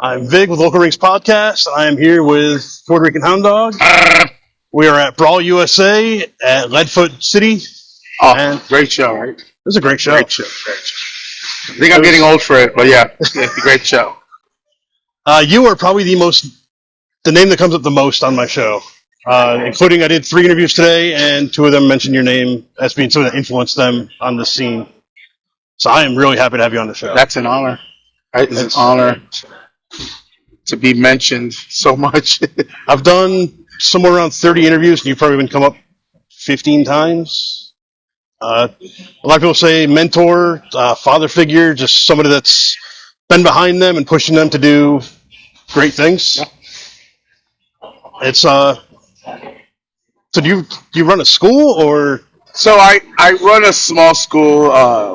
I'm Vig with Local Rings Podcast. I am here with Puerto Rican Hound Dog. We are at Brawl USA at Leadfoot City. Oh, And great show, right? it was a great show. Great show. I think I'm getting old for it, but yeah, it's a great show. You are probably the name that comes up the most on my show, including I did 3 interviews today, and 2 of them mentioned your name as being someone that influenced them on the scene. So I am really happy to have you on the show. That's an honor. It's an honor to be mentioned so much. I've done somewhere around 30 interviews, and you've probably been come up 15 times. A lot of people say mentor, father figure, just somebody that's been behind them and pushing them to do great things. Yeah. It's so do you run a school or? So I run a small school.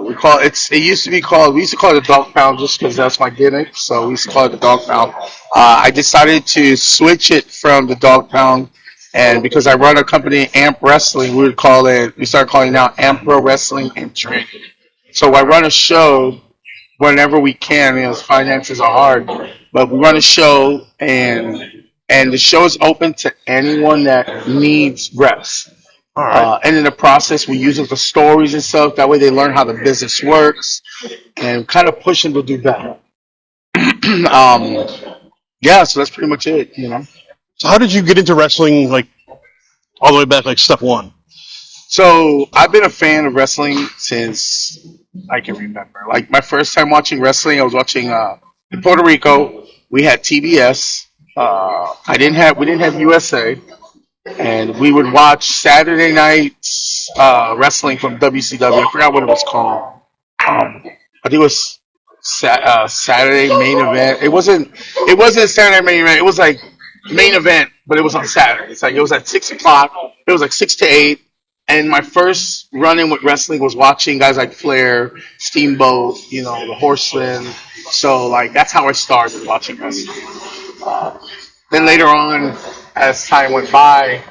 It used to call it the Dog Pound just because that's my gimmick. So we used to call it the Dog Pound. I decided to switch it from the Dog Pound, and because I run a company, Amp Wrestling, we started calling it now Amp Pro Wrestling and Training. So I run a show whenever we can. Finances are hard, but we run a show, and the show is open to anyone that needs reps. All right. And in the process, we use it for stories and stuff. That way, they learn how the business works, and kind of push them to do better. Yeah, so that's pretty much it. So how did you get into wrestling, like all the way back, like step one? So I've been a fan of wrestling since I can remember. Like my first time watching wrestling, I was watching in Puerto Rico. We had TBS. We didn't have USA, and we would watch Saturday nights wrestling from WCW. I forgot what it was called. I think it was Saturday main event. It wasn't Saturday main event. It was like main event, but it was on Saturday. It was at 6 o'clock. It was like 6 to 8. And my first run-in with wrestling was watching guys like Flair, Steamboat, the Horsemen. So that's how I started watching wrestling. Then later on, as time went by,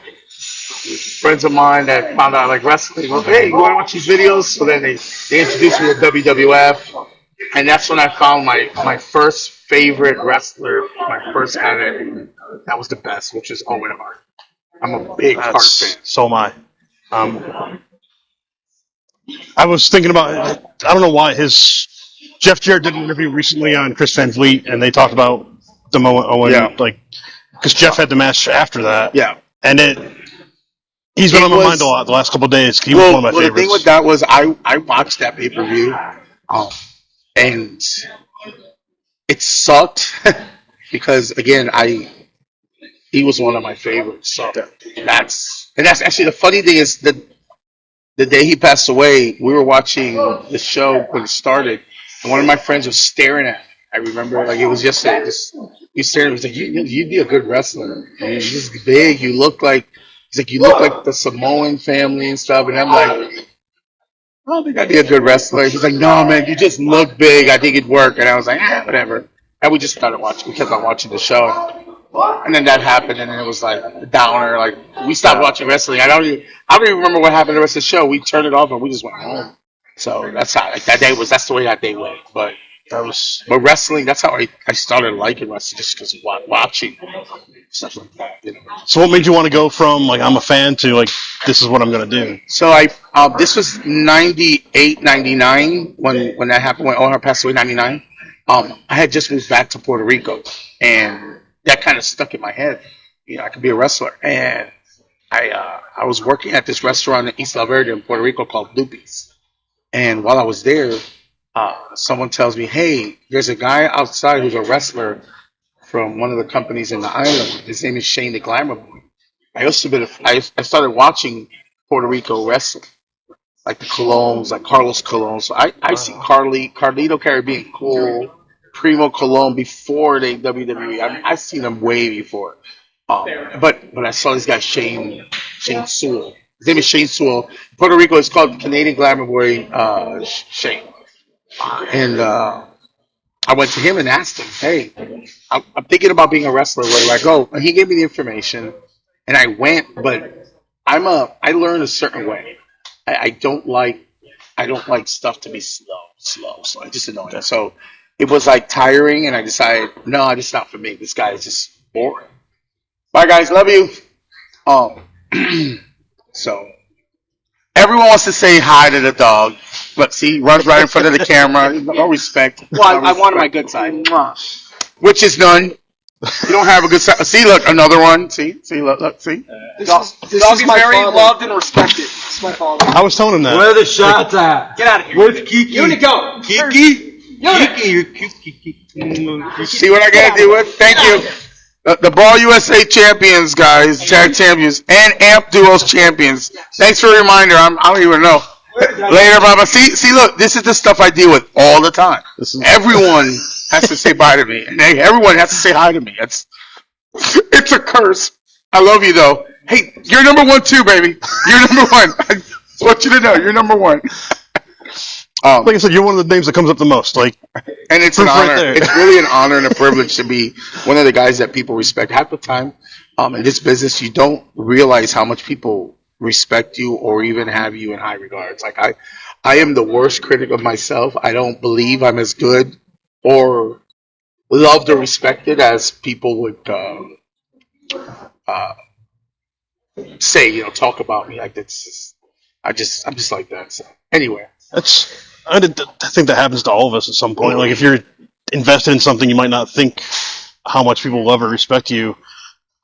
friends of mine that found out I like wrestling, well, hey, you want to watch these videos? So then they introduced me to WWF, and that's when I found my first favorite wrestler, my first kind that was the best, which is Owen Hart. I'm a big Hart fan. So am I. I was thinking about, I don't know why, Jeff Jarrett did an interview recently on Chris Van Vliet, and they talked about the Owen, because Jeff had the match after that. Yeah. And he's been on my mind a lot the last couple of days. He was one of my favorites. The thing with that was I watched that pay-per-view, and it sucked because, again, he was one of my favorites. So that's actually the funny thing is that the day he passed away, we were watching the show when it started, and one of my friends was staring at me. I remember, it was yesterday. He stared at me. He's like, "You'd be a good wrestler. You're just big. You look like." He's like, "You look like the Samoan family and stuff." And I'm like, "I don't think I'd be a good wrestler." He's like, "No, man, you just look big. I think it'd work." And I was like, whatever. And we just started watching. We kept on watching the show. And then that happened, and then it was like a downer. We stopped watching wrestling. I don't even remember what happened the rest of the show. We turned it off and we just went home. So that's how that's the way that day went. But wrestling, that's how I started liking wrestling, just because of watching stuff like that. So what made you want to go from I'm a fan to this is what I'm going to do? So this was 98, 99 when that happened, when O'Hara passed away, 99. I had just moved back to Puerto Rico, and that kind of stuck in my head. I could be a wrestler, and I was working at this restaurant in East La Verde in Puerto Rico called Lupi's, and while I was there, someone tells me, "Hey, there's a guy outside who's a wrestler from one of the companies in the island. His name is Shane the Glamour Boy." I started watching Puerto Rico wrestling, like the Colones, like Carlos Colon. So I see Carlito Caribbean, Cole, Primo Colon before they WWE. I've seen them way before. But I saw this guy Shane Sewell. His name is Shane Sewell. Puerto Rico is called Canadian Glamour Boy Shane. And I went to him and asked him, "Hey, I'm thinking about being a wrestler. Where do I go?" And he gave me the information, and I went. But I learned a certain way. I don't like stuff to be slow. It's just annoying. So it was like tiring, and I decided, no, it's not for me. This guy is just boring. Bye, guys. Love you. Um, so everyone wants to say hi to the dog, but see, runs right in front of the camera. No respect. Well, No I wanted my respect. good side. Mwah. Which is none. You don't have a good side. See, look, another one. See, look, see. This Dog is is my very father. loved and respected. This is my father. I was telling him that. Where are the shots at? Get out of here. Where's Kiki? Unit, go. Kiki? Unit. Kiki, you Kiki. See what I gotta do with? Thank you. The Ball USA champions, guys, tag champions, and Amp Duos champions. Thanks for the reminder. I don't even know. Later, Baba. See, look, this is the stuff I deal with all the time. Everyone has to say bye to me, and everyone has to say hi to me. It's a curse. I love you though. Hey, you're number one too, baby. You're number one. I just want you to know you're number one. Like I said, you're one of the names that comes up the most. Like, and it's an proof right honor. there. It's really an honor and a privilege to be one of the guys that people respect. Half the time, in this business, you don't realize how much people respect you or even have you in high regards. Like I am the worst critic of myself. I don't believe I'm as good or loved or respected as people would uh, say. Talk about me. Like that's I'm just like that. So anyway. I think that happens to all of us at some point. Like, if you're invested in something, you might not think how much people love or respect you.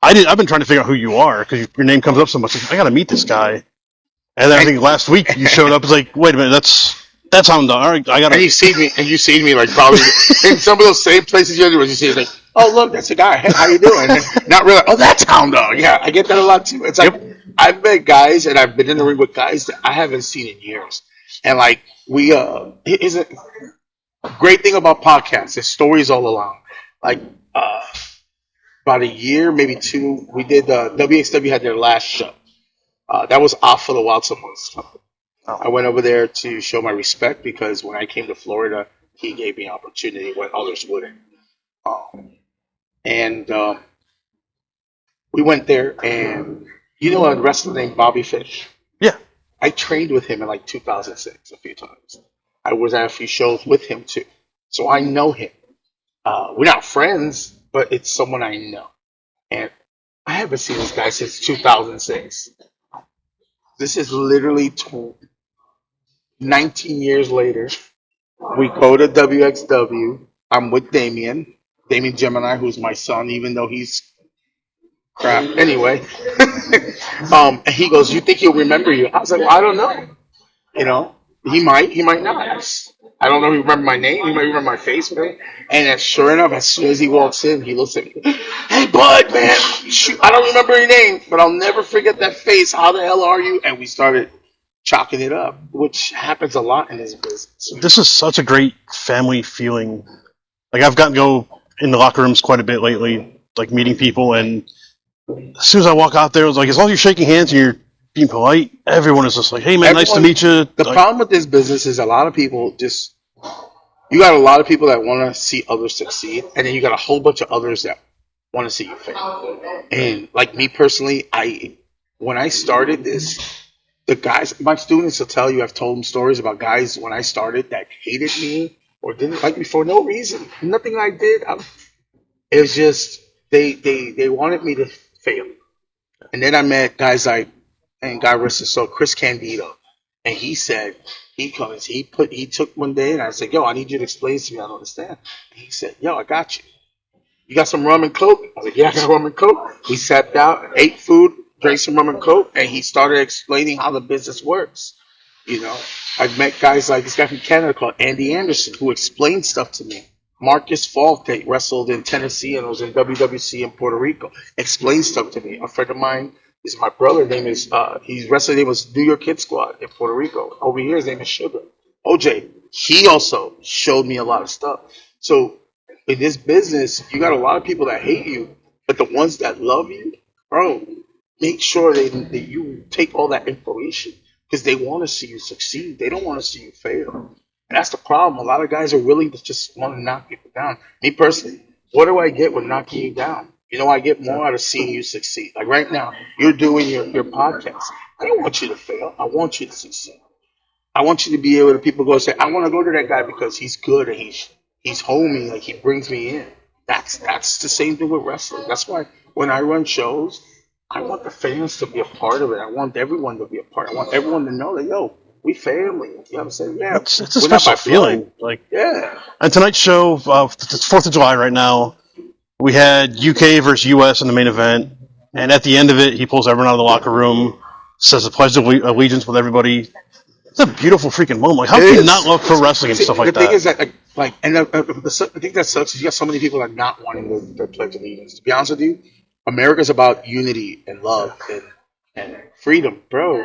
I've been trying to figure out who you are because your name comes up so much. Like, I got to meet this guy. And then I think last week you showed up. It's like, wait a minute, that's Hound. All right, I got to. And you see me like probably in some of those same places you do. You see like, oh look, that's a guy. Hey, how you doing? And not really. Oh, that's Hound Dog. Yeah, I get that a lot too. It's like I've met guys and I've been in the ring with guys that I haven't seen in years. And like is a great thing about podcasts. There's stories all along. Like about a year, maybe two, we did WXW had their last show. That was off for the Wild Someone's. I went over there to show my respect because when I came to Florida, he gave me an opportunity when others wouldn't. And we went there, and a wrestler named Bobby Fish. Yeah. I trained with him in like 2006 a few times. I was at a few shows with him too, so I know him. We're not friends, but it's someone I know, and I haven't seen this guy since 2006. This is literally 19 years later. We go to WXW. I'm with Damien Gemini, who's my son, even though he's crap. Anyway, and he goes, "You think he'll remember you?" I was like, "Well, I don't know. He might not. I don't know if he remember my name. He might remember my face, man." And sure enough, as soon as he walks in, he looks at me. "Hey, bud, man, shoot, I don't remember your name, but I'll never forget that face. How the hell are you?" And we started chalking it up, which happens a lot in this business. This is such a great family feeling. Like, I've gotten to go in the locker rooms quite a bit lately, like meeting people, and as soon as I walk out there, it's like, as long as you're shaking hands and you're being polite, everyone is just like, "Hey, man, nice to meet you." The problem with this business is a lot of people you got a lot of people that want to see others succeed, and then you got a whole bunch of others that want to see you fail. And like me personally, when I started this, the guys, my students will tell you, I've told them stories about guys when I started that hated me or didn't like me for no reason. Nothing I did. It was just they wanted me to fail. And then I met guys like, and God rest his soul, Chris Candido, and he said he took one day, and I said, "Yo, I need you to explain this to me. I don't understand." And he said, "Yo, I got you. You got some rum and coke?" I was like, "Yeah, I got rum and coke." We sat down, ate food, drank some rum and coke, and he started explaining how the business works. I've met guys like this guy from Canada called Andy Anderson who explained stuff to me. Marcus Falk, that wrestled in Tennessee and was in WWC in Puerto Rico, explained stuff to me. A friend of mine is my brother. Name is he's wrestling. Name was New York Kid Squad in Puerto Rico. Over here, his name is Sugar. OJ. He also showed me a lot of stuff. So in this business, you got a lot of people that hate you, but the ones that love you, bro, make sure that you take all that information because they want to see you succeed. They don't want to see you fail. And that's the problem. A lot of guys are willing to just want to knock people down. Me personally, what do I get with knocking you down? I get more out of seeing you succeed. Like right now, you're doing your podcast. I don't want you to fail. I want you to succeed. I want you to be able to people go say, "I want to go to that guy because he's good and He's homey, like he brings me in. That's the same thing with wrestling. That's why when I run shows, I want the fans to be a part of it. I want everyone to be a part. I want everyone to know that yo, we family. You know what I'm saying? Yeah, It's a we're not special by feeling. blood. Like, Yeah, and tonight's show, it's 4th of July right now. We had UK versus US in the main event, and at the end of it, he pulls everyone out of the locker room, says a pledge of allegiance with everybody. It's a beautiful freaking moment. Like, how it can you not is. love pro wrestling and See, stuff the like thing that? is that and the thing that sucks is you got so many people that are not wanting the pledge of allegiance. To be honest with you, America's about unity and love and freedom, bro.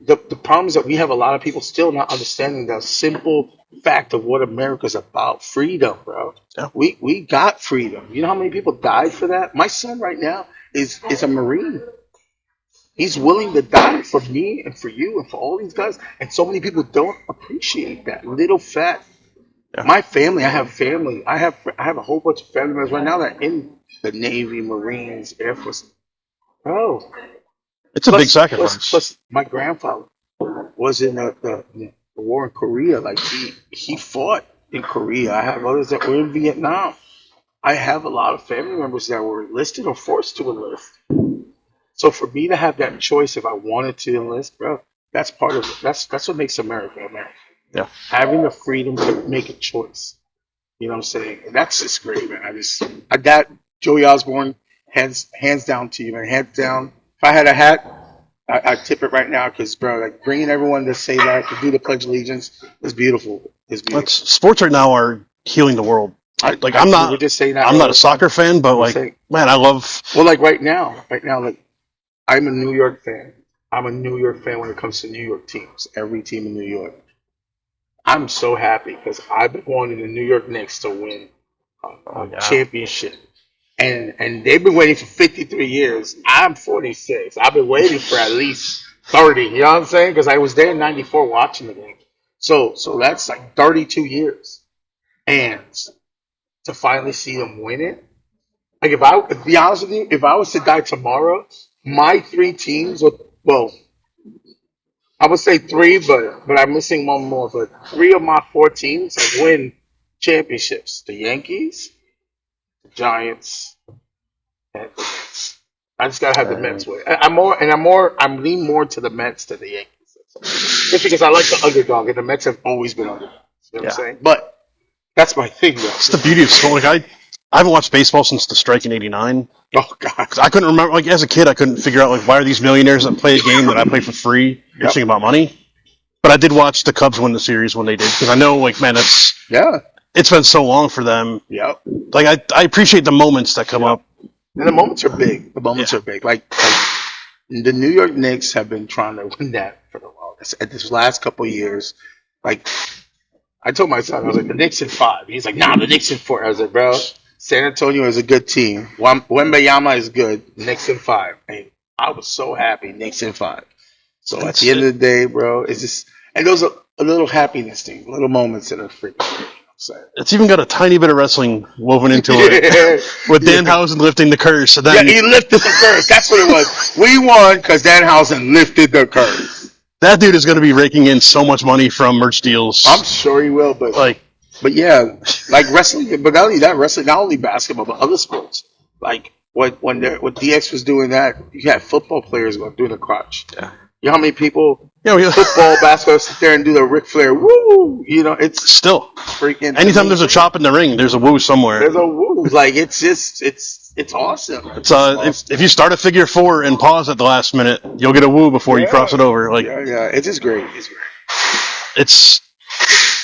The problem is that we have a lot of people still not understanding the simple fact of what America's about: freedom, bro. Yeah. We got freedom. You know how many people died for that? My son right now is a Marine. He's willing to die for me and for you and for all these guys. And so many people don't appreciate that little fact. Yeah. My family, I have family. I have a whole bunch of family members right now that are in the Navy, Marines, Air Force. Bro, It's a big sacrifice. plus my grandfather was in the war in Korea. Like he fought in Korea. I have others that were in Vietnam. I have a lot of family members that were enlisted or forced to enlist. So for me to have that choice if I wanted to enlist, bro, that's part of it. That's what makes America America. Yeah. Having the freedom to make a choice. You know what I'm saying? And that's just great, man. I got Joey Osborne, hands down to you, man. Hands down. If I had a hat, I'd tip it right now because, bro, like bringing everyone to say that, to do the Pledge of Allegiance is beautiful. It's beautiful. Sports right now are healing the world. I'm we were just saying that not earlier. a soccer fan, but like, man, I love. Well, like right now, like I'm a New York fan. I'm a New York fan when it comes to New York teams. Every team in New York. I'm so happy because I've been wanting the New York Knicks to win a championship, and they've been waiting for 53 years. I'm 46. I've been waiting for at least 30. You know what I'm saying? Because I was there in '94 watching the game. So that's like 32 years, and to finally see them win it. Like to be honest with you, if I was to die tomorrow, my three teams would well, I would say three, but I'm missing one more. But three of my four teams have win championships: the Yankees, the Giants, and the Mets. I just gotta have the Mets win. I'm leaning more to the Mets than the Yankees. Just because I like the underdog, and the Mets have always been underdogs. You know what I'm saying? But that's my thing, though. It's the beauty of sport. Like, I haven't watched baseball since the strike in '89. Oh God, I couldn't remember. Like, as a kid, I couldn't figure out like why are these millionaires that play a game that I play for free bitching about money. But I did watch the Cubs win the series when they did because I know, like, man, it's been so long for them. Yep. Like, I appreciate the moments that come up. And the moments are big. The moments are big. Like the New York Knicks have been trying to win that for the longest. At this last couple of years, like I told my son, I was like, the Knicks in 5. He's like, nah, the Knicks in 4. I was like, bro, San Antonio is a good team. Wembayama is good. Knicks in 5. And I was so happy. Knicks in 5. So at the end of the day, bro, it's just and those are a little happiness thing, little moments that are freaking great. You know what I'm saying? It's even got a tiny bit of wrestling woven into it with Danhausen lifting the curse. So then, he lifted the curse. That's what it was. We won because Danhausen lifted the curse. that dude is going to be raking in so much money from merch deals. I'm sure he will, but yeah, like wrestling, but not only that, wrestling, not only basketball, but other sports. Like when DX was doing that, you had football players going doing the crotch. Yeah. You know how many people football, basketball sit there and do the Ric Flair woo? You know, it's still freaking. Anytime there's a chop in the ring, there's a woo somewhere. There's a woo. Like it's just it's awesome. It's if you start a figure 4 and pause at the last minute, you'll get a woo before you cross it over. Like it's just great. It's great.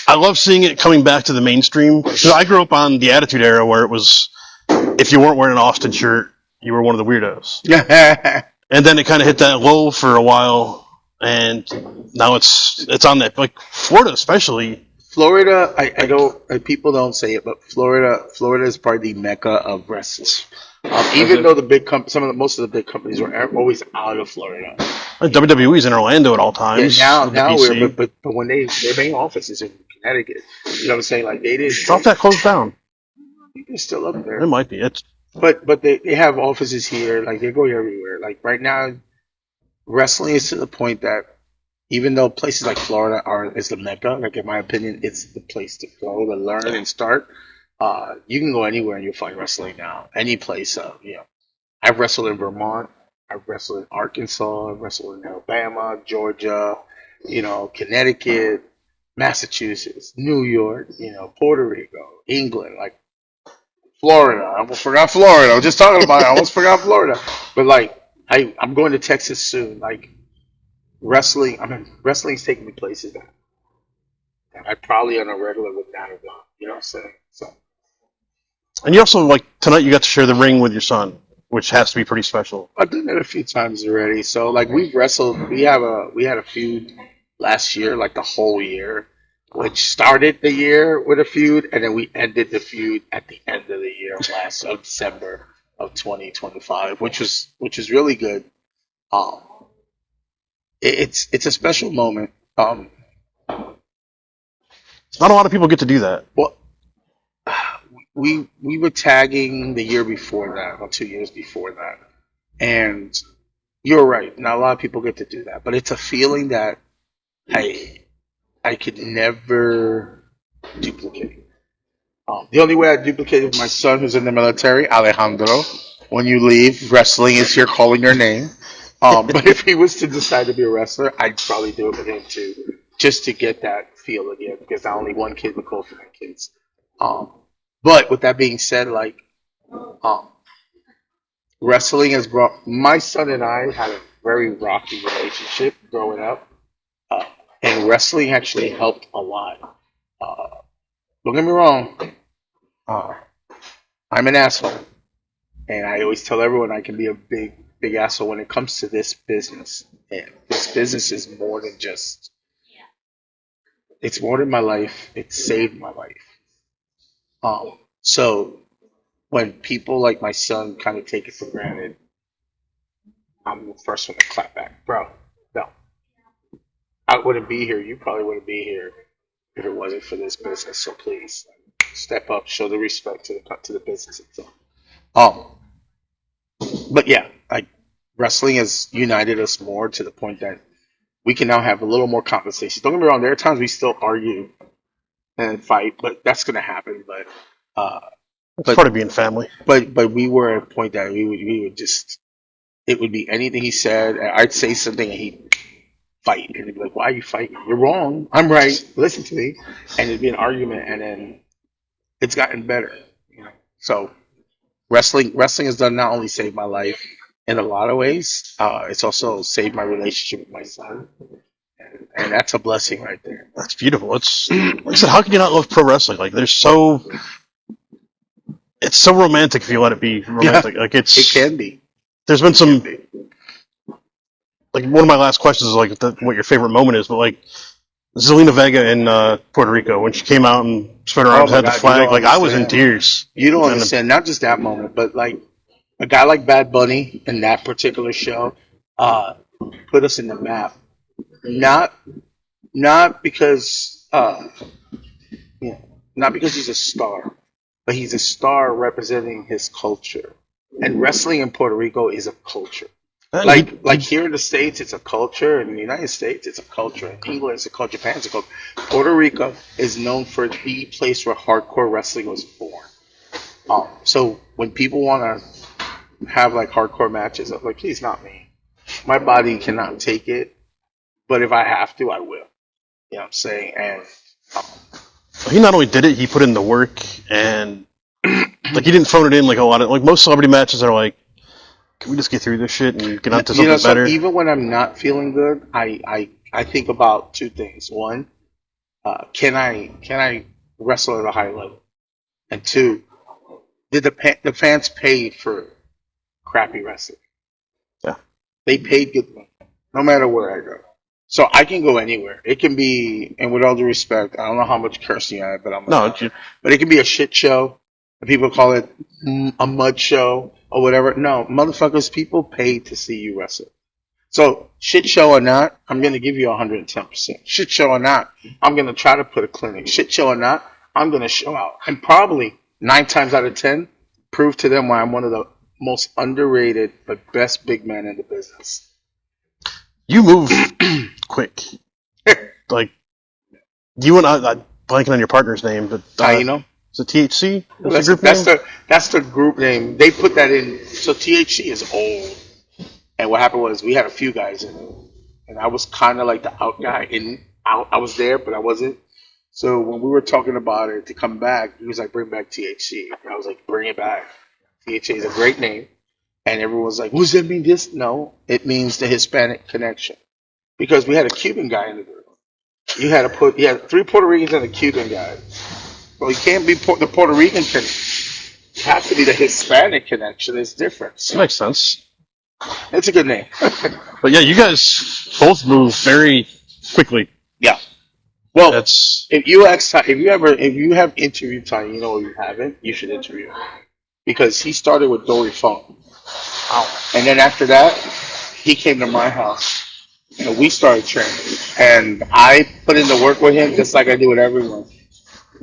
I love seeing it coming back to the mainstream. Because I grew up on the Attitude Era where it was if you weren't wearing an Austin shirt, you were one of the weirdos. Yeah. And then it kind of hit that low for a while, and now it's on that, like Florida especially. Florida, I don't. People don't say it, but Florida is probably the mecca of wrestling. Even though most of the big companies are always out of Florida. WWE's in Orlando at all times. Yeah, now but when their main office is in Connecticut, you know what I'm saying? Like they didn't drop that closed down. They're still up there. It might be. But they have offices here. Like they go everywhere. Like right now, wrestling is to the point that even though places like Florida is the mecca, like in my opinion, it's the place to go to learn and start. You can go anywhere and you'll find wrestling now. Any place, I've wrestled in Vermont, I've wrestled in Arkansas, I've wrestled in Alabama, Georgia, Connecticut, Massachusetts, New York, Puerto Rico, England, like Florida. I almost forgot Florida. I was just talking about it. I almost forgot Florida. But like, I'm going to Texas soon. Like wrestling's taking me places that I probably on a regular would not have gone. You know what I'm saying? So And you also, like, tonight you got to share the ring with your son, which has to be pretty special. I've done it a few times already. So like we've wrestled. We had a feud last year, like the whole year, which started the year with a feud, and then we ended the feud at the end of the year of December of 2025, which was really good. Um, it's a special moment. Not a lot of people get to do that. Well, we were tagging the year before that, or 2 years before that, and you're right. Not a lot of people get to do that, but it's a feeling that I could never duplicate. The only way I duplicate is my son, who's in the military, Alejandro. When you leave, wrestling is here calling your name. But if he was to decide to be a wrestler, I'd probably do it with him too, just to get that feel again. Because not only one kid, but both of my kids. But with that being said, like um, wrestling has brought my son and I had a very rocky relationship growing up, uh, and wrestling actually helped a lot. Don't get me wrong, uh, I'm an asshole, and I always tell everyone I can be a big asshole when it comes to this business. And this business is more than just. It's more than my life. It saved my life. So when people like my son kind of take it for granted, I'm the first one to clap back, bro. No, I wouldn't be here. You probably wouldn't be here if it wasn't for this business. So please step up, show the respect to the business itself. Um, but yeah, like wrestling has united us more to the point that we can now have a little more conversation. Don't get me wrong, there are times we still argue and fight, but that's gonna happen. Uh, It's but part of being family. but we were at a point that we would just it would be anything he said. I'd say something and he'd fight, and he'd be like, "Why are you fighting? You're wrong. I'm right. Listen to me." And it'd be an argument, and then it's gotten better. So wrestling has done not only saved my life in a lot of ways, it's also saved my relationship with my son, and that's a blessing right there. That's beautiful. It's like I said, how can you not love pro wrestling? Like, it's so romantic if you let it be romantic. Yeah, Like, it can be. there's been It can some, be. like, one of my last questions is like what your favorite moment is, but like Zelina Vega in Puerto Rico when she came out and spread her Oh arms, my had the God, you flag. don't Like, I was in understand. tears. You don't And understand. Not just that moment, but like a guy like Bad Bunny in that particular show uh, put us in the map. Not not because you know, not because he's a star, but he's a star representing his culture. And wrestling in Puerto Rico is a culture. and Like here in the States, it's a culture. In the United States, it's a culture. In England, it's a culture. Japan, it's a culture. Puerto Rico is known for the place where hardcore wrestling was born. So when people want to have like hardcore matches, I'm like, please, not me. My body cannot take it, but if I have to, I will. You know what I'm saying? And um, he not only did it, he put in the work, and like he didn't phone it in like a lot of like most celebrity matches are like, can we just get through this shit and get on to something so better? even when I'm not feeling good, I think about two things. One, can I wrestle at a high level? And two, did the fans pay for crappy wrestling? Yeah. They paid good money, no matter where I go. So I can go anywhere. It can be, and with all due respect, I don't know how much cursing I have, but No, but it can be a shit show. And people call it a mud show or whatever. No, motherfuckers, people pay to see you wrestle. So shit show or not, I'm gonna give you 110%. Shit show or not, I'm gonna try to put a clinic. Shit show or not, I'm gonna show out. And probably 9 times out of 10, prove to them why I'm one of the most underrated but best big men in the business. you move quick. Like, you and I'm blanking on your partner's name, but Taino. is it THC? Well, That's the group name? that's the group name. They put that in. So THC is old. And what happened was we had a few guys in it, and I was kind of like the out guy. I was there, but I wasn't. So when we were talking about it to come back, he was like, "Bring back THC." And I was like, "Bring it back." THC is a great name, and everyone was like, "What does that mean?" This? No, it means the Hispanic connection, because we had a Cuban guy in the group. You had 3 Puerto Ricans and a Cuban guy. Well, you can't be the Puerto Rican connection. It has to be the Hispanic connection. It's different. That makes sense. It's a good name. But yeah, you guys both move very quickly. Yeah. Well, That's if you have interview time, you know you haven't, you should interview him. Because he started with Dory Funk. And then after that, he came to my house. And we started training. And I put in the work with him just like I do with everyone.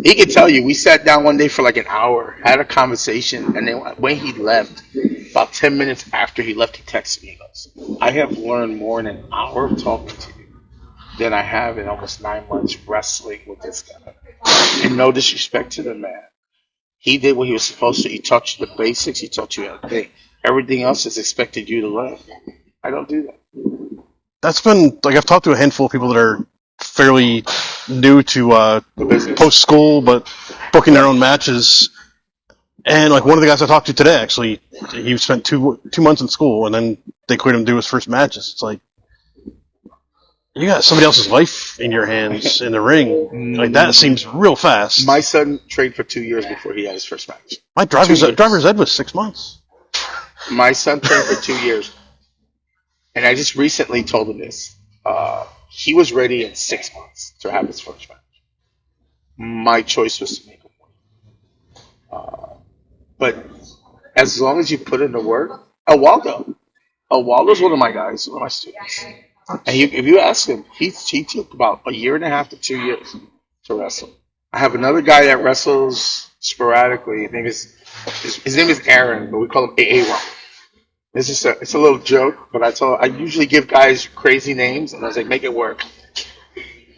He could tell you, we sat down one day for like an hour, had a conversation, and then when he left, about 10 minutes after he left, he texted me. He goes, I have learned more in an hour talking to you than I have in almost 9 months wrestling with this guy. And no disrespect to the man. He did what he was supposed to. He taught you the basics. He taught you everything. Everything else is expected you to learn. I don't do that. that's been like I've talked to a handful of people that are fairly new to The business. post school, but booking their own matches. And like one of the guys I talked to today, actually, he spent 2 months in school, and then they quit him to do his first matches. It's like you got somebody else's life in your hands in the ring. Like that seems real fast. My son trained for 2 years before he had his first match. My 2 years. driver's ed was 6 months. My son trained for 2 years. And I just recently told him this. He was ready in 6 months to have his first match. My choice was to make him win. But as long as you put in the work, Waldo's one of my guys, one of my students. And if you ask him, he took about a year and a half to 2 years to wrestle. I have another guy that wrestles sporadically. His name is Aaron, but we call him AA Ron. It's a little joke, but I usually give guys crazy names, and I was like, make it work.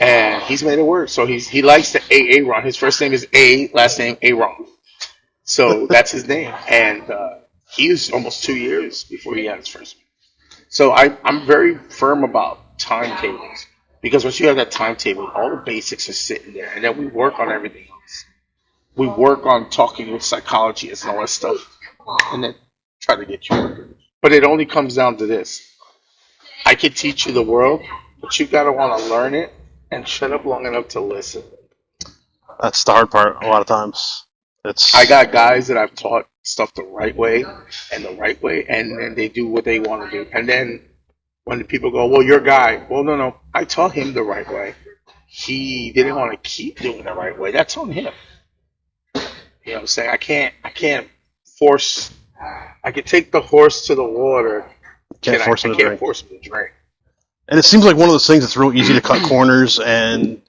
And he's made it work. So he likes the AA Ron. His first name is A, last name Aaron. So that's his name. And he was almost 2 years before he had his first match. So I'm very firm about timetables, because once you have that timetable, all the basics are sitting there, and then we work on everything else. We work on talking with psychologists and all that stuff, and then try to get you working. But it only comes down to this. I can teach you the world, but you got to want to learn it and shut up long enough to listen. That's the hard part a lot of times. I got guys that I've taught stuff the right way, and then they do what they want to do. And then when the people go, well, your guy, well, no, I taught him the right way. He didn't want to keep doing the right way. That's on him. You know what I'm saying? I can't force. I can take the horse to the water. Can't force him to drink. And it seems like one of those things that's real easy to cut corners, and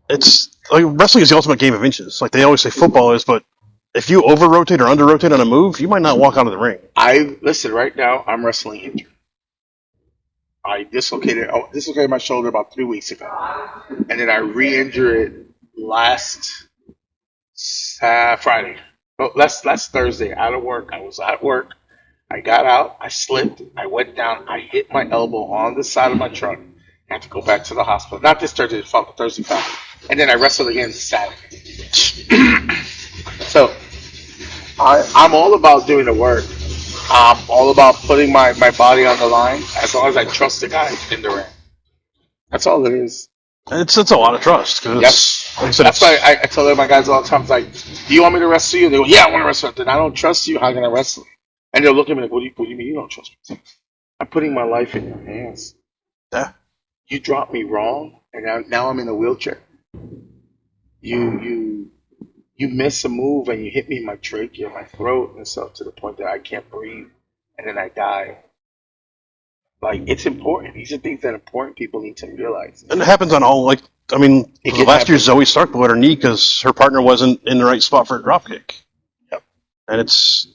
it's like wrestling is the ultimate game of inches. Like they always say football is, but if you over rotate or under rotate on a move, you might not walk out of the ring. Listen, right now I'm wrestling injured. I dislocated my shoulder about 3 weeks ago, and then I re-injured it last Friday. Oh, last Thursday. Out of work. I was at work. I got out. I slipped. I went down. I hit my elbow on the side of my truck. I had to go back to the hospital. Not this Thursday, Thursday, Friday. And then I wrestled again Saturday. So I'm all about doing the work. I'm all about putting my body on the line as long as I trust the guy in the ring. That's all it is. It's a lot of trust. Yep. Like I said, That's why I tell my guys all the time, it's like, do you want me to wrestle you? And they go, yeah, I want to wrestle you. Then I don't trust you. How can I wrestle you? And they'll look at me like, what do you mean you don't trust me? I'm putting my life in your hands. Yeah. You dropped me wrong, and now I'm in a wheelchair. You miss a move, and you hit me in my trachea, my throat, and stuff to the point that I can't breathe, and then I die. Like, it's important. These are things that important people need to realize. And it happens on all, last year Zoe Stark blew out her knee because her partner wasn't in the right spot for a dropkick. Yep. And it's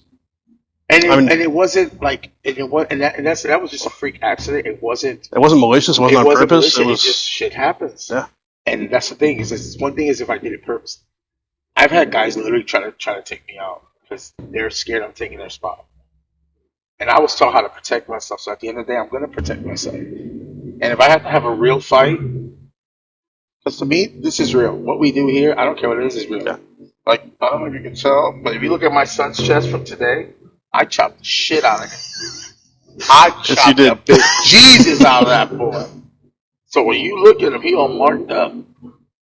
And I mean, it wasn't like that was just a freak accident. It wasn't malicious. It wasn't on purpose. malicious. It It just was, shit happens. yeah. And that's the thing is one thing is if I did it purpose. I've had guys literally try to take me out because they're scared I'm taking their spot. And I was taught how to protect myself. So at the end of the day, I'm gonna protect myself. And if I have to have a real fight, because to me, this is real. What we do here, I don't care what it is real. Yeah. Like, I don't know if you can tell, but if you look at my son's chest from today, I chopped the shit out of him. I Yes, you chopped did. the big Jesus out of that boy. So when you look at him, he all marked up.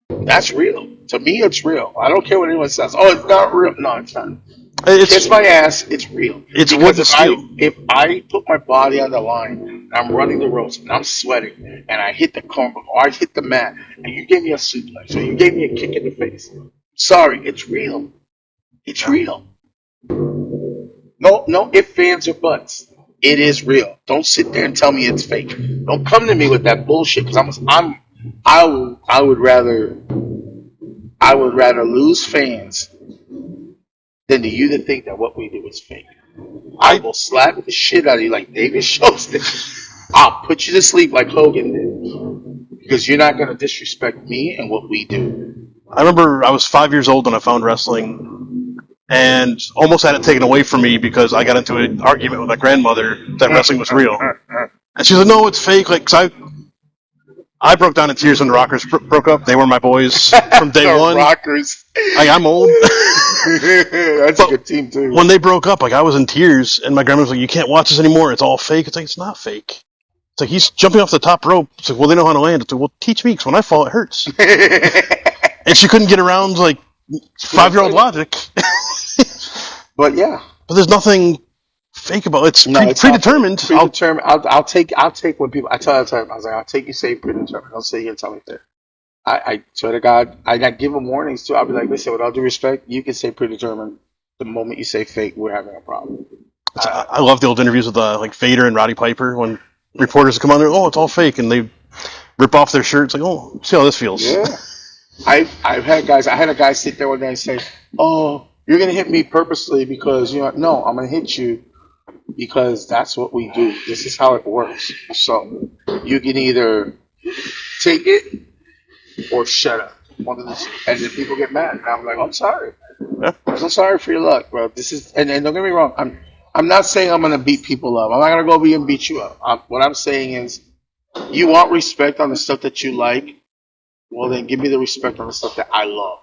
That's real. To me, it's real. I don't care what anyone says. Oh, it's not real. No, it's not. Kiss my ass. It's real. It's Because wood and steel. if I put my body on the line, and I'm running the ropes, and I'm sweating, and I hit the cornball, or I hit the mat, and you gave me a suplex, or you gave me a kick in the face. Sorry, it's real. It's real. No ifs, ands, or buts. It is real. Don't sit there and tell me it's fake. Don't come to me with that bullshit. Because I would rather lose fans than to you to think that what we do is fake. I will slap the shit out of you like David Schultz did. I'll put you to sleep like Hogan did. Because you're not going to disrespect me and what we do. I remember I was 5 years old when I found wrestling, and almost had it taken away from me because I got into an argument with my grandmother that wrestling was real, and she said, "No, it's fake." Like, 'cause I broke down in tears when the Rockers broke up. They were my boys from day The one. Rockers. I'm old. That's a good team too. When they broke up, like, I was in tears, and my grandma was like, "You can't watch this anymore. It's all fake." It's like, it's not fake. It's like, he's jumping off the top rope. It's like, well, they know how to land. It's like, well, teach me, because when I fall, it hurts. And she couldn't get around, like, 5-year-old logic. But yeah, But there's nothing fake about it. It's predetermined. Predetermined. I'll take when people. I tell all the time. I was like, I'll take you say predetermined. Don't sit here and tell me fair. I swear to God, I give them warnings too. I'll be like, listen, with all due respect, you can say predetermined. The moment you say fake, we're having a problem. I love the old interviews with like Vader and Roddy Piper when reporters come on there. Oh, it's all fake, and they rip off their shirts. Like, oh, see how this feels. Yeah. I've had guys. I had a guy sit there one day and say, "Oh, you're gonna hit me purposely because you know." No, I'm gonna hit you because that's what we do. This is how it works. So you can either take it or shut up. One of the, and then people get mad, and I'm like, I'm sorry. Yeah. I'm sorry for your luck, bro. This is, and don't get me wrong. I'm not saying I'm gonna beat people up. I'm not gonna go be and beat you up. What I'm saying is, you want respect on the stuff that you like. Well, then give me the respect on the stuff that I love.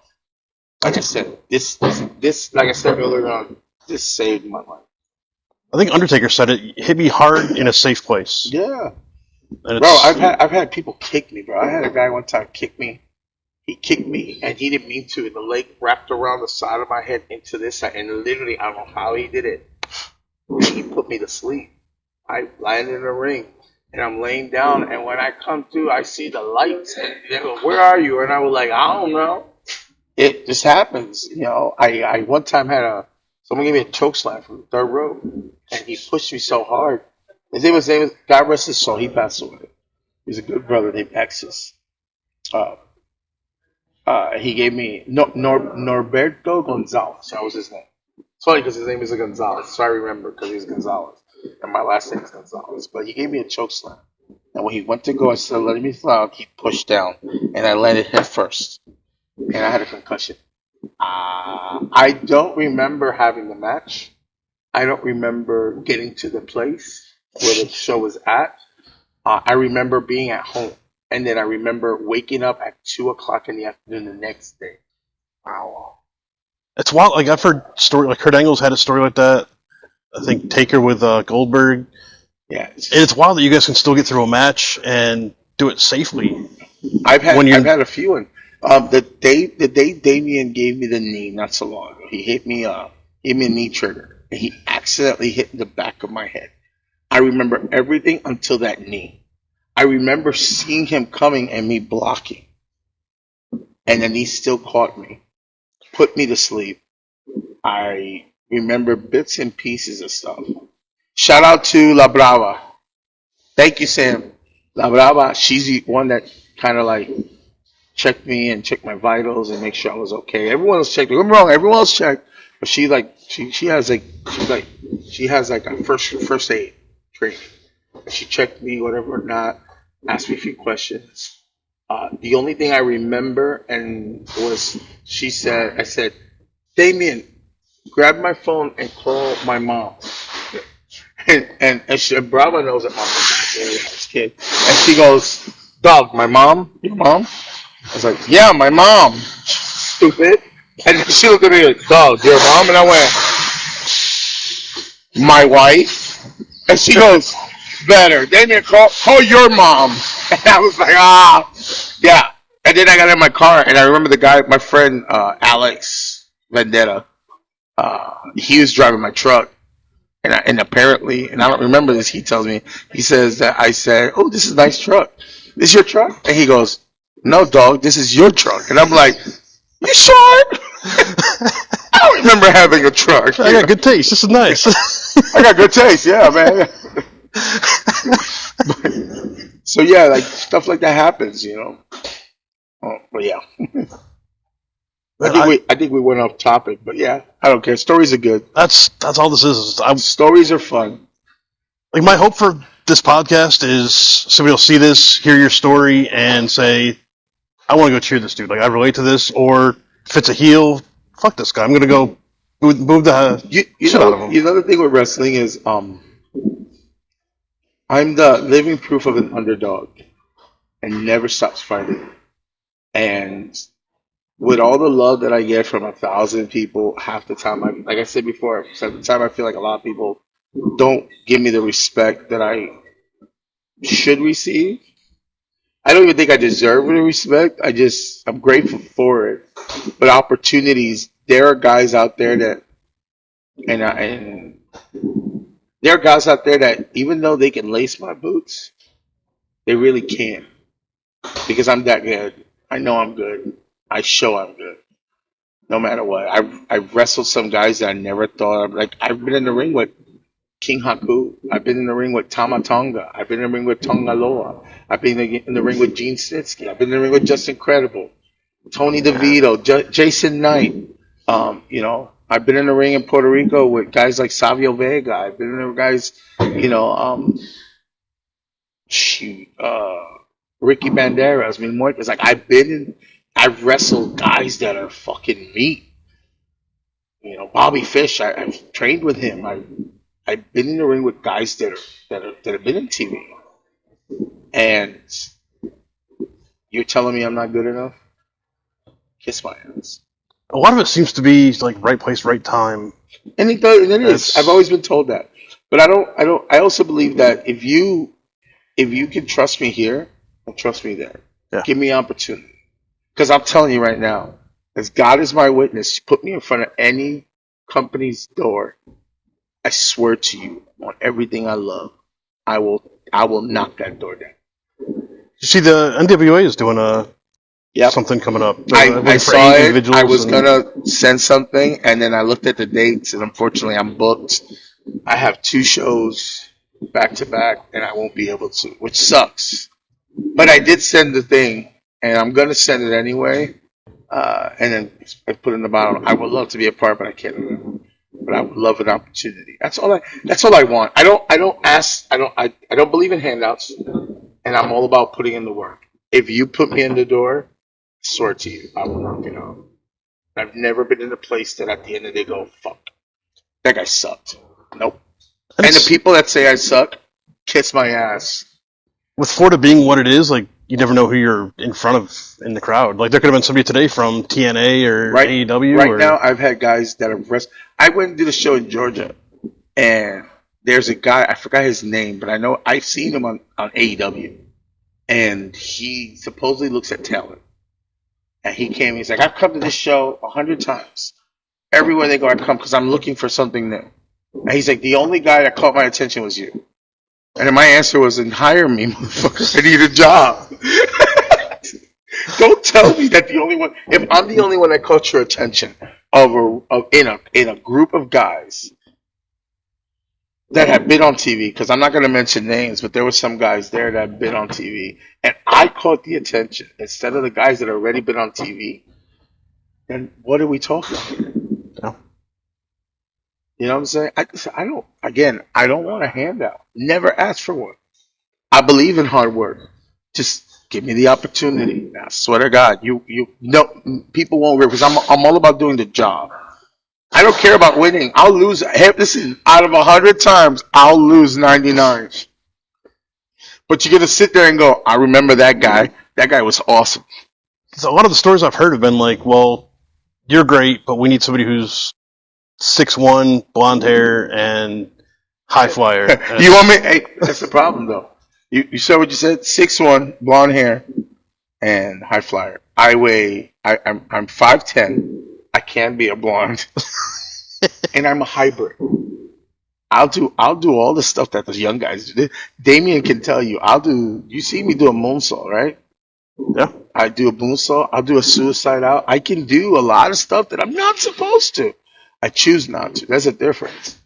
Like I said, this, like I said earlier on, this saved my life. I think Undertaker said it hit me hard in a safe place. Yeah, And bro. I've had people kick me, bro. I had a guy one time kick me. He kicked me, and he didn't mean to. And the leg wrapped around the side of my head into this side, and literally, I don't know how he did it. He put me to sleep. I landed in the ring, and I'm laying down, and when I come to, I see the lights, and they go, "Where are you?" And I was like, "I don't know." It just happens, you know. I one time had someone gave me a choke slam from the third row, and he pushed me so hard. His name was God rest his soul. He passed away. He's a good brother named Exis. He gave me Norberto Gonzalez. That was his name. It's funny because his name is Gonzalez, so I remember because he's Gonzalez, and my last name is Gonzalez. But he gave me a choke slam, and when he went to go instead of letting me fall, he pushed down, and I landed head first, and I had a concussion. I don't remember having the match. I don't remember getting to the place where the show was at. I remember being at home, and then I remember waking up at 2:00 in the afternoon the next day. Wow. It's wild. Like, I've heard story, like Kurt Angle's had a story like that. I think Taker with Goldberg. Yeah. And it's wild that you guys can still get through a match and do it safely. I've had a few. And the day Damien gave me the knee not so long ago, he hit me a knee trigger, and he accidentally hit the back of my head. I remember everything until that knee. I remember seeing him coming and me blocking, and then he still caught me, put me to sleep. I remember bits and pieces of stuff. Shout out to La Brava. Thank you, Sam. La Brava, she's the one that kind of like check me and check my vitals and make sure I was okay. Everyone else checked. I'm wrong. Everyone else checked, but she has like a first aid training. She checked me, whatever or not, asked me a few questions. The only thing I remember and was I said, Damien, grab my phone and call my mom. And Bravo knows that my mom's a very nice kid. And she goes, dog, my mom? Your mom? I was like, yeah, my mom. Stupid. And then she looked at me like, dog, your mom? And I went, my wife? And she goes, better. Damien, call your mom. And I was like, yeah. And then I got in my car, and I remember the guy, my friend Alex Vendetta, he was driving my truck. And apparently, and I don't remember this, he tells me, he says that I said, oh, this is a nice truck. This your truck? And he goes, no, dog, this is your truck. And I'm like, you sure? I don't remember having a truck. I got good taste. This is nice. I got good taste, yeah, man. So yeah, like stuff like that happens, you know. But yeah, I think we went off topic, but yeah, I don't care. Stories are good. That's all this is. Stories are fun. Like my hope for this podcast is somebody will see this, hear your story, and say, I want to go cheer this dude. Like I relate to this, or if it's a heel, fuck this guy. I'm gonna go move the shit out of him. You know the thing with wrestling is I'm the living proof of an underdog and never stops fighting. And with all the love that I get from 1,000 people, half the time, like I said before, half the time I feel like a lot of people don't give me the respect that I should receive. I don't even think I deserve the respect. I'm grateful for it. But opportunities, there are guys out there that, and there are guys out there that even though they can lace my boots, they really can't because I'm that good. I know I'm good. I show I'm good. No matter what. I've wrestled some guys that I never thought of. Like I've been in the ring with King Haku. I've been in the ring with Tama Tonga. I've been in the ring with Tongaloa. I've been in the ring with Gene Snitsky. I've been in the ring with Just Incredible, Tony DeVito, Jason Knight. You know, I've been in the ring in Puerto Rico with guys like Savio Vega. I've been in the guys, you know, Ricky Banderas. I mean, more because like I've wrestled guys that are fucking meat. You know, Bobby Fish. I've trained with him. I've been in the ring with guys that have been in TV, and you're telling me I'm not good enough? Kiss my ass. A lot of it seems to be like right place, right time. And it is. I've always been told that, but I don't. I also believe that if you can trust me here, and trust me there. Yeah. Give me opportunity, because I'm telling you right now, as God is my witness, put me in front of any company's door. I swear to you, on everything I love, I will knock that door down. You see, the NWA is doing something coming up. I saw it. I was gonna send something, and then I looked at the dates, and unfortunately, I'm booked. I have 2 shows back to back, and I won't be able to, which sucks. But I did send the thing, and I'm gonna send it anyway. And then I put in the bottom. I would love to be a part, but I can't remember. But I would love an opportunity. That's all I want. I don't ask. I don't believe in handouts, and I'm all about putting in the work. If you put me in the door, I swear to you, I will knock it out. I've never been in a place that at the end of the day go, fuck, that guy sucked. Nope. And the people that say I suck, kiss my ass. With Florida being what it is, like you never know who you're in front of in the crowd. Like there could have been somebody today from TNA or AEW. Right now, I've had guys that have wrestled. I went and did a show in Georgia, and there's a guy, I forgot his name, but I know I've seen him on AEW, and he supposedly looks at talent. And he came, he's like, I've come to this show 100 times. Everywhere they go, I come because I'm looking for something new. And he's like, the only guy that caught my attention was you. And then my answer was, then hire me, motherfucker. I need a job. Don't tell me that the only one, if I'm the only one that caught your attention in a group of guys, that had been on TV, because I'm not going to mention names, but there were some guys there that had been on TV, and I caught the attention instead of the guys that had already been on TV. Then what are we talking here? Yeah. You know what I'm saying? I don't. Again, I don't want a handout. Never ask for one. I believe in hard work. Just give me the opportunity. I swear to God, you no people won't because I'm all about doing the job. I don't care about winning. I'll lose. Hey, listen, out of 100 times, I'll lose 99. But you're gonna sit there and go, I remember that guy. That guy was awesome. So a lot of the stories I've heard have been like, well, you're great, but we need somebody who's 6'1", blonde hair, and high flyer. And You want me? Hey, that's the problem though. You said what you said. 6'1", blonde hair, and high flyer. I'm 5'10". I can be a blonde, and I'm a hybrid. I'll do all the stuff that those young guys do. Damien can tell you. You see me do a moonsault, right? yeah. I do a moonsault. I'll do a suicide out. I can do a lot of stuff that I'm not supposed to. I choose not to. There's a difference.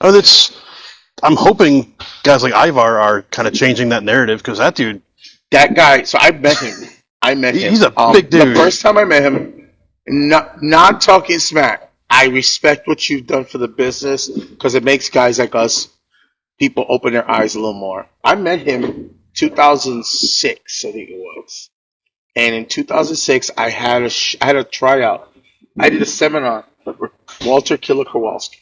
Oh, I'm hoping guys like Ivar are kind of changing that narrative because that dude, That guy. So I met him. I met him. he's a big The dude. first time I met him, not talking smack. I respect what you've done for the business because it makes guys like us people open their eyes a little more. I met him 2006, I think it was. And in 2006, I had a tryout. I did a seminar with Walter Killer Kowalski,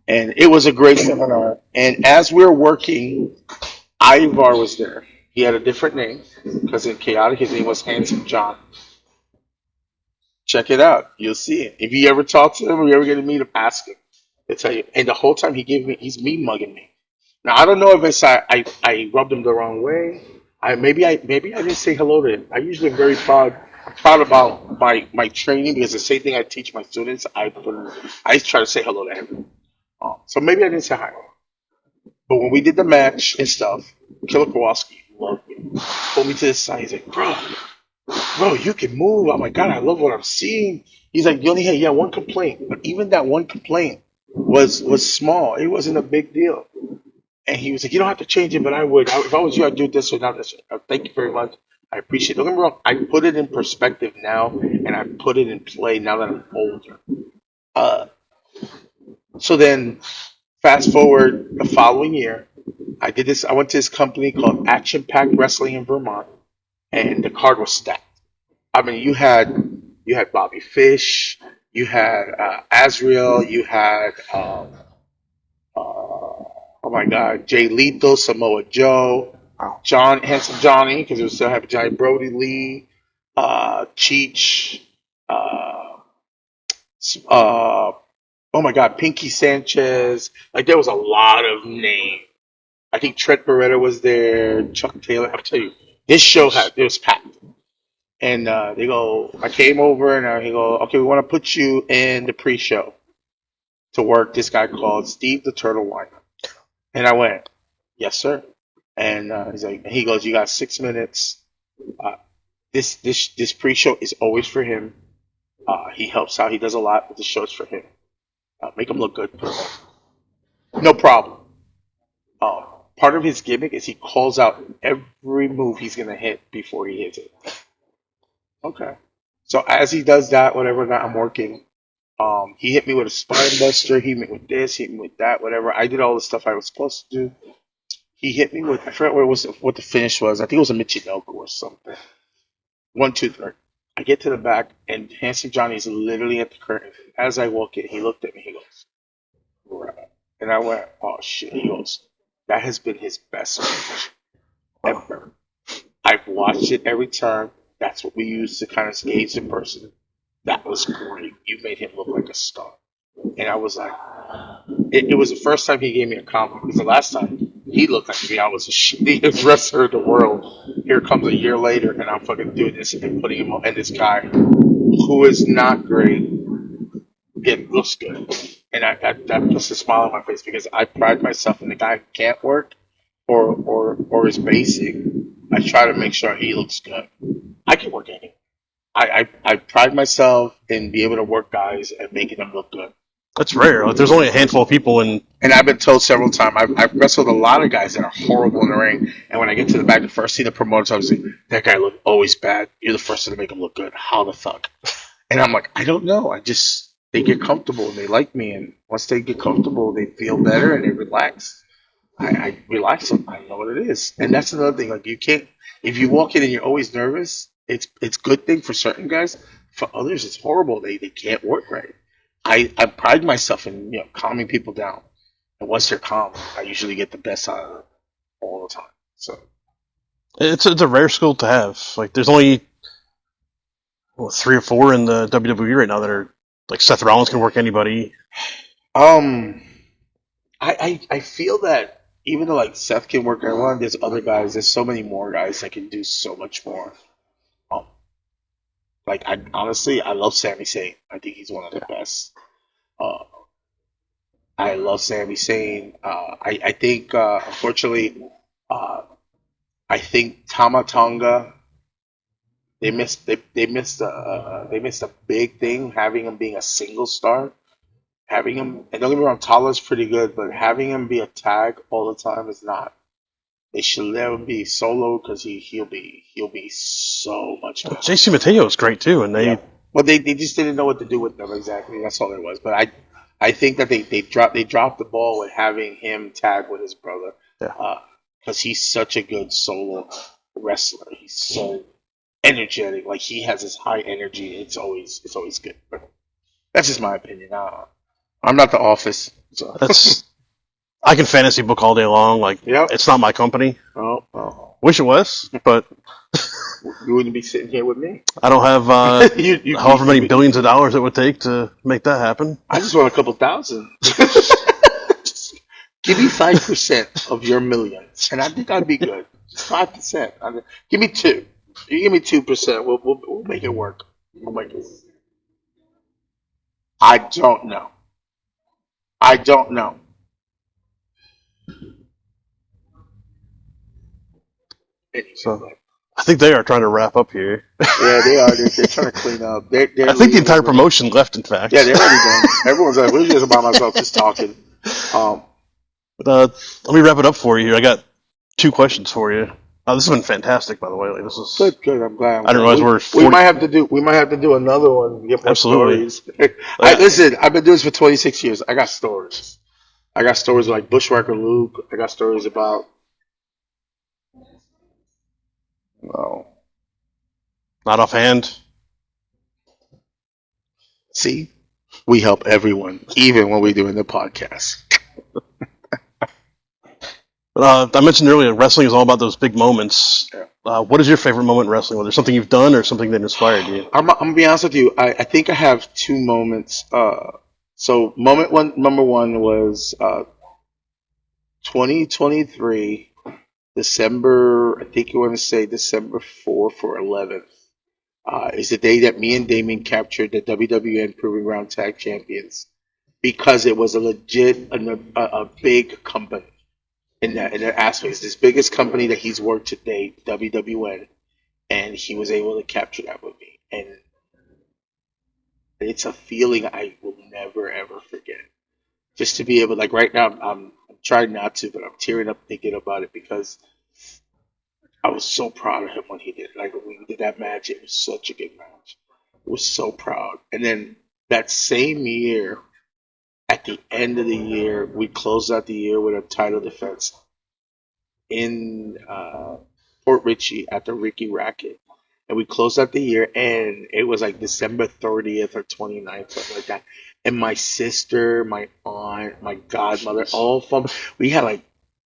and it was a great seminar. And as we were working, Ivar was there. He had a different name because in Chaotic his name was Handsome John. Check it out. You'll see it. If you ever talk to him or you ever get to meet him, ask him. He'll tell you. And the whole time he's mean mugging me. Now I don't know if it's I rubbed him the wrong way. Maybe I didn't say hello to him. I usually am very proud about my training because the same thing I teach my students I try to say hello to him. So maybe I didn't say hi. But when we did the match and stuff, Killer Kowalski loved me. Pulled me to the side. He's like, bro, you can move. I'm like, God, I love what I'm seeing. He's like, you only had one complaint, but even that one complaint was small. It wasn't a big deal. And he was like, you don't have to change it, but I would. If I was you, I'd do this or not this. Thank you very much. I appreciate it. Don't get me wrong. I put it in perspective now, and I put it in play now that I'm older. Uh, so then, fast forward the following year, I did this. I went to this company called Action Packed Wrestling in Vermont, and the card was stacked. I mean, you had Bobby Fish, you had Azrael, you had oh my God, Jay Lethal, Samoa Joe, John Handsome Johnny, because it was still have Johnny Brody Lee, Cheech, uh, oh my God, Pinky Sanchez. Like there was a lot of names. I think Trent Beretta was there, Chuck Taylor. I'll tell you, this show it was packed. And I came over and he go, okay, we want to put you in the pre-show to work this guy called Steve the Turtle Winer. And I went, yes, sir. And he goes, you got 6 minutes. Uh, this pre-show is always for him. He helps out. He does a lot, but the show's for him. Make him look good. No problem. Part of his gimmick is he calls out every move he's gonna hit before he hits it. Okay. So as he does that, whatever that I'm working, he hit me with a spine buster. He hit me with this. He hit me with that. Whatever. I did all the stuff I was supposed to do. He hit me with I forgot what the finish was. I think it was a Michinoku or something. 1, 2, 3. I get to the back and Handsome Johnny is literally at the curtain. As I walk in, he looked at me. He goes, "Right." And I went, "Oh shit." He goes, "That has been his best match ever. I've watched it every time. That's what we use to kind of gauge the person. That was great. You made him look like a star." And I was like, it was the first time he gave me a compliment because the last time he looked like me, I was the shittiest wrestler in the world. Here comes a year later, and I'm fucking doing this and putting him on, and this guy who is not great, it looks good. And that puts a smile on my face because I pride myself in the guy who can't work or is basic. I try to make sure he looks good. I can work anything. I pride myself in being able to work guys and making them look good. That's rare. Like, there's only a handful of people in. And I've been told several times, I've wrestled a lot of guys that are horrible in the ring. And when I get to the back, the first see the promoters, I was like, that guy looked always bad. You're the first one to make him look good. How the fuck? And I'm like, I don't know. They get comfortable and they like me. And once they get comfortable, they feel better and they relax. I relax them. I know what it is. And that's another thing. Like, you can't, if you walk in and you're always nervous, it's good thing for certain guys. For others, it's horrible. They can't work right. I pride myself in calming people down. And once they're calm, I usually get the best out of them all the time. So It's a rare skill to have. Like, there's only 3 or 4 in the WWE right now that are like Seth Rollins can work anybody. I feel that even though like Seth can work everyone, there's other guys. There's so many more guys that can do so much more. Um, like I honestly, I love Sami Zayn. I think he's one of the best. Uh, I love Sami Zayn. I think unfortunately, uh, I think Tama Tonga they missed a big thing having him being a single star. Having him, and don't get me wrong, Tala's pretty good, but having him be a tag all the time is not. They should let him be solo because he'll be so much better. JC Mateo is great too, and Yeah. Well, they just didn't know what to do with them exactly. That's all it was. But I think that they dropped the ball with having him tag with his brother. Yeah. Because he's such a good solo wrestler. He's so energetic. Like he has this high energy. It's always good. But that's just my opinion. I'm not the office. So. That's I can fantasy book all day long. Like, Yep. it's not my company. Oh. Wish it was, but You wouldn't be sitting here with me. I don't have You- however many billions of dollars it would take to make that happen. I just want a couple thousand. Give me 5% of your millions, and I think I'd be good. 5%. Give me 2. You give me 2%. We'll make it work. We'll make it work. I don't know. I don't know. Anyway, So I think they are trying to wrap up here. yeah, they are. They're trying to clean up. They're I think the leaving. entire promotion left, in fact. Yeah, they're already done. Everyone's like, we're just by myself, just talking. Let me wrap it up for you here. I got 2 questions for you. This has been fantastic, by the way. Like, this is Good. I'm glad. I didn't realize we're 40. We might have to do another one. Get more Absolutely. stories. Listen, I've been doing this for 26 years. I got stories. I got stories like Bushwhacker Luke. I got stories about. Oh, not offhand. see, we help everyone, even when we're doing the podcast. But I mentioned earlier, wrestling is all about those big moments. Yeah. What is your favorite moment in wrestling? Whether there's something you've done or something that inspired you? I'm gonna be honest with you. I think I have 2 moments. So number one was 2023. December, I think you want to say December 4th or 11th, is the day that me and Damien captured the WWN Proving Ground Tag Champions because it was a legit, a big company in that aspect. It's this biggest company that he's worked to date, WWN, and he was able to capture that with me. And it's a feeling I will never, ever forget. Just to be able, like right now, I'm trying not to, but I'm tearing up thinking about it because I was so proud of him when he did. Like when we did that match, it was such a good match. I was so proud. And then that same year, at the end of the year, we closed out the year with a title defense in Port Richey at the Ricky Racket. And we closed out the year, and it was like December 30th or 29th, something like that. And my sister, my aunt, my godmother, all from, we had like,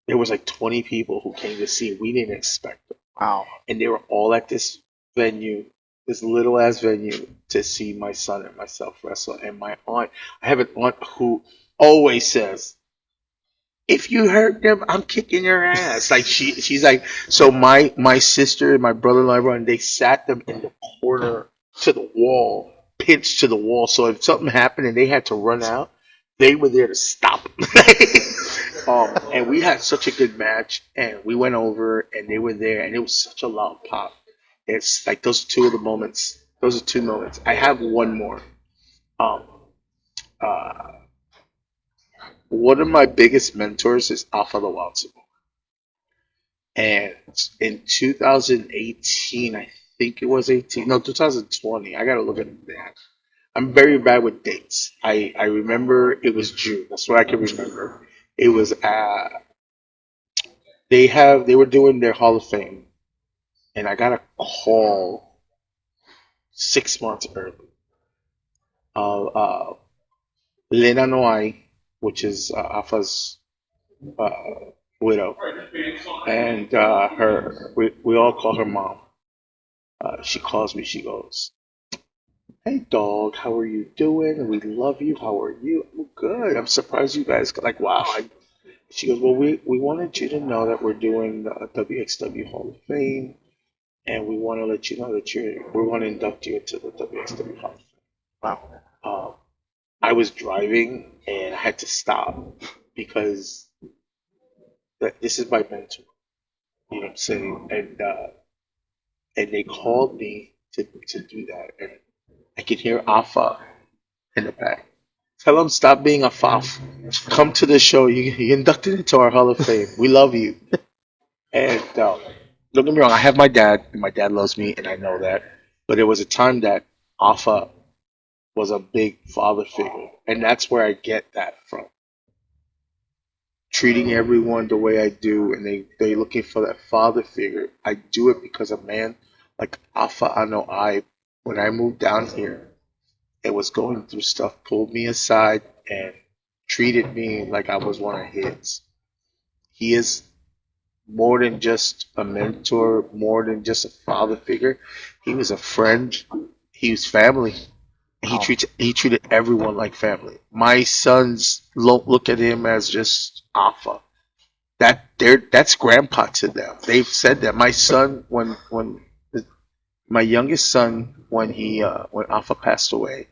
there was like 20 people who came to see. We didn't expect them. Wow. And they were all at this venue, this little ass venue, to see my son and myself wrestle. And my aunt, I have an aunt who always says, if you hurt them, I'm kicking your ass. Like she's like, so my sister and my brother-in-law, and they sat them in the corner to the wall, pinched to the wall. So if something happened and they had to run out, they were there to stop them. And we had such a good match, and we went over, and they were there, and it was such a loud pop. It's like those are 2 of the moments. Those are 2 moments. I have one more. Um, uh, one of my biggest mentors is Alpha the Wild Simone. And in 2018, I think it was 18, no, 2020. I gotta look at that. I'm very bad with dates. I remember it was June. That's what I can remember. It was they were doing their Hall of Fame, and I got a call 6 months early of Lena Noai, which is Alpha's uh, widow, and we all call her mom. She calls me. She goes, "Hey, dog, how are you doing? We love you. How are you? I'm good. I'm surprised you guys like wow." She goes, "Well, we wanted you to know that we're doing the WXW Hall of Fame, and we want to let you know that we want to induct you into the WXW Hall of Fame." Wow. I was driving and I had to stop because this is my mentor. You know what I'm saying? And they called me to do that, and I could hear Alpha in the back. Tell him stop being a fof. Come to the show. You inducted into our Hall of Fame. We love you. And don't get me wrong. I have my dad, and my dad loves me, and I know that. But there was a time that Alpha was a big father figure, and that's where I get that from. Treating everyone the way I do, and they looking for that father figure. I do it because a man like Alpha I when I moved down here, it was going through stuff, pulled me aside and treated me like I was one of his. He is more than just a mentor, more than just a father figure. He was a friend. He was family. He treated everyone like family. My sons look at him as just Alpha. That's grandpa to them. They've said that. My son, when my youngest son, when Alpha passed away,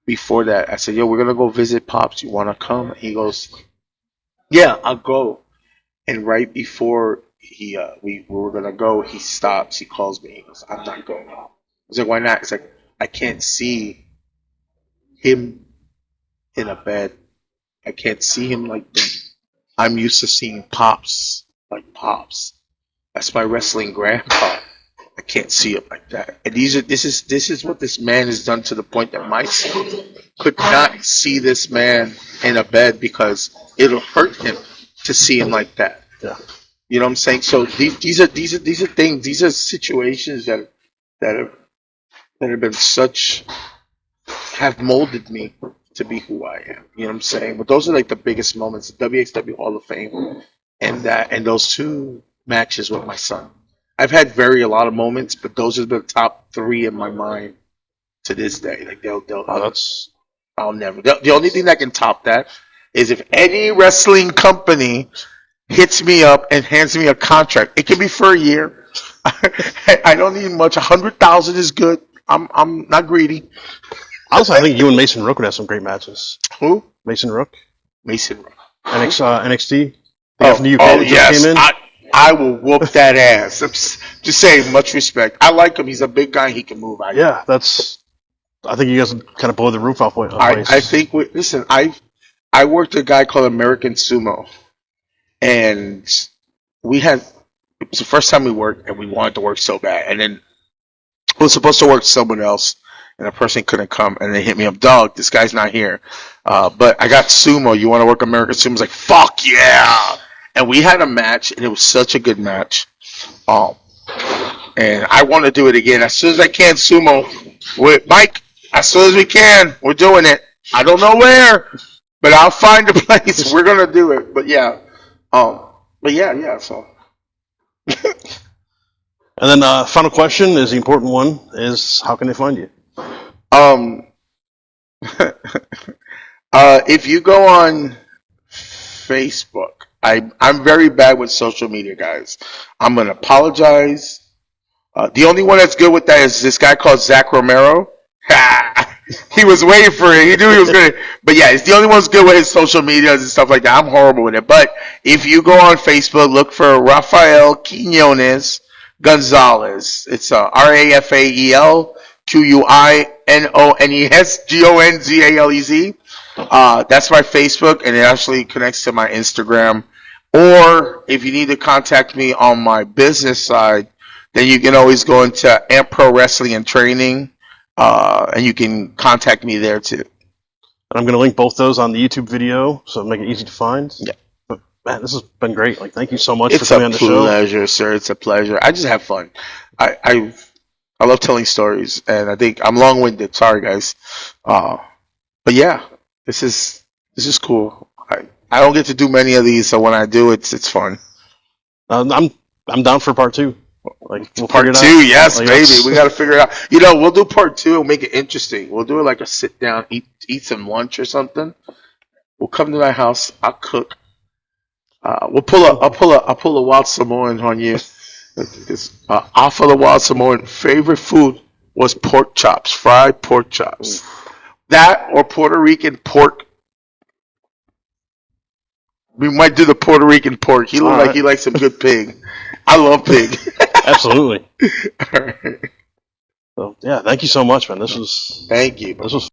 before that, I said, "Yo, we're gonna go visit Pops. You wanna come?" He goes, "Yeah, I'll go." And right before we were gonna go, he stops. He calls me. He goes, "I'm not going." I was like, "Why not?" It's like I can't see him in a bed. I can't see him like that. I'm used to seeing Pops like Pops. That's my wrestling grandpa. I can't see him like that. And this is what this man has done to the point that my son could not see this man in a bed because it'll hurt him to see him like that. Yeah. You know what I'm saying? So these are things, these are situations that have that have been such have molded me to be who I am. You know what I'm saying? But those are like the biggest moments, the WXW Hall of Fame and those two matches with my son. I've had a lot of moments, but those are the top three in my mind to this day. Like I'll never. The only thing that can top that is if any wrestling company hits me up and hands me a contract. It can be for a year. I don't need much. 100,000 is good. I'm not greedy. Honestly, I think you and Mason Rook would have some great matches. Who? Mason Rook, Mason. NXT. The guy from the UK that just yes. came in. I will whoop that ass. I'm just saying, much respect. I like him. He's a big guy. He can move. Yeah, I think you guys would kind of blow the roof off. I think. Listen, I worked with a guy called American Sumo, and it was the first time we worked, and we wanted to work so bad, and then we was supposed to work someone else, and a person couldn't come, and they hit me up, "Dog, this guy's not here, but I got Sumo. You want to work American Sumo?" I was like, "Fuck yeah!" And we had a match, and it was such a good match. And I want to do it again as soon as I can. Sumo with Mike, as soon as we can, we're doing it. I don't know where, but I'll find a place. We're gonna do it. But yeah, yeah. So. And then final question is the important one: is how can they find you? Um, if you go on Facebook, I'm very bad with social media, guys. I'm gonna apologize. The only one that's good with that is this guy called Zach Romero. He was waiting for it. He knew he was good. But yeah, it's the only one that's good with his social medias and stuff like that. I'm horrible with it. But if you go on Facebook, look for Rafael Quinones Gonzalez. It's Rafael Quinones Gonzalez. That's my Facebook, and it actually connects to my Instagram. Or if you need to contact me on my business side, then you can always go into Amp Pro Wrestling and Training, and you can contact me there too. And I'm going to link both those on the YouTube video, so make it easy to find. Yeah. But man, this has been great. Like, thank you so much It's for coming a on the show. pleasure, sir. It's a pleasure. I just have fun. I love telling stories, and I think I'm long-winded. Sorry, guys. But yeah, this is cool. I don't get to do many of these, so when I do, it's fun. I'm down for part 2. Like, we'll Part figure it out. 2, yes, Like, baby. let's- We got to figure it out. You know, we'll do part 2 and make it interesting. We'll do it like a sit down, eat some lunch or something. We'll come to my house. I'll cook. I'll pull a wild Samoan on you. Off of the wild Samoan, favorite food was pork chops, fried pork chops. That or Puerto Rican pork. We might do the Puerto Rican pork. He looked like he likes some good pig. I love pig. Absolutely. All right. So, yeah, thank you so much, man. This was Thank you. This was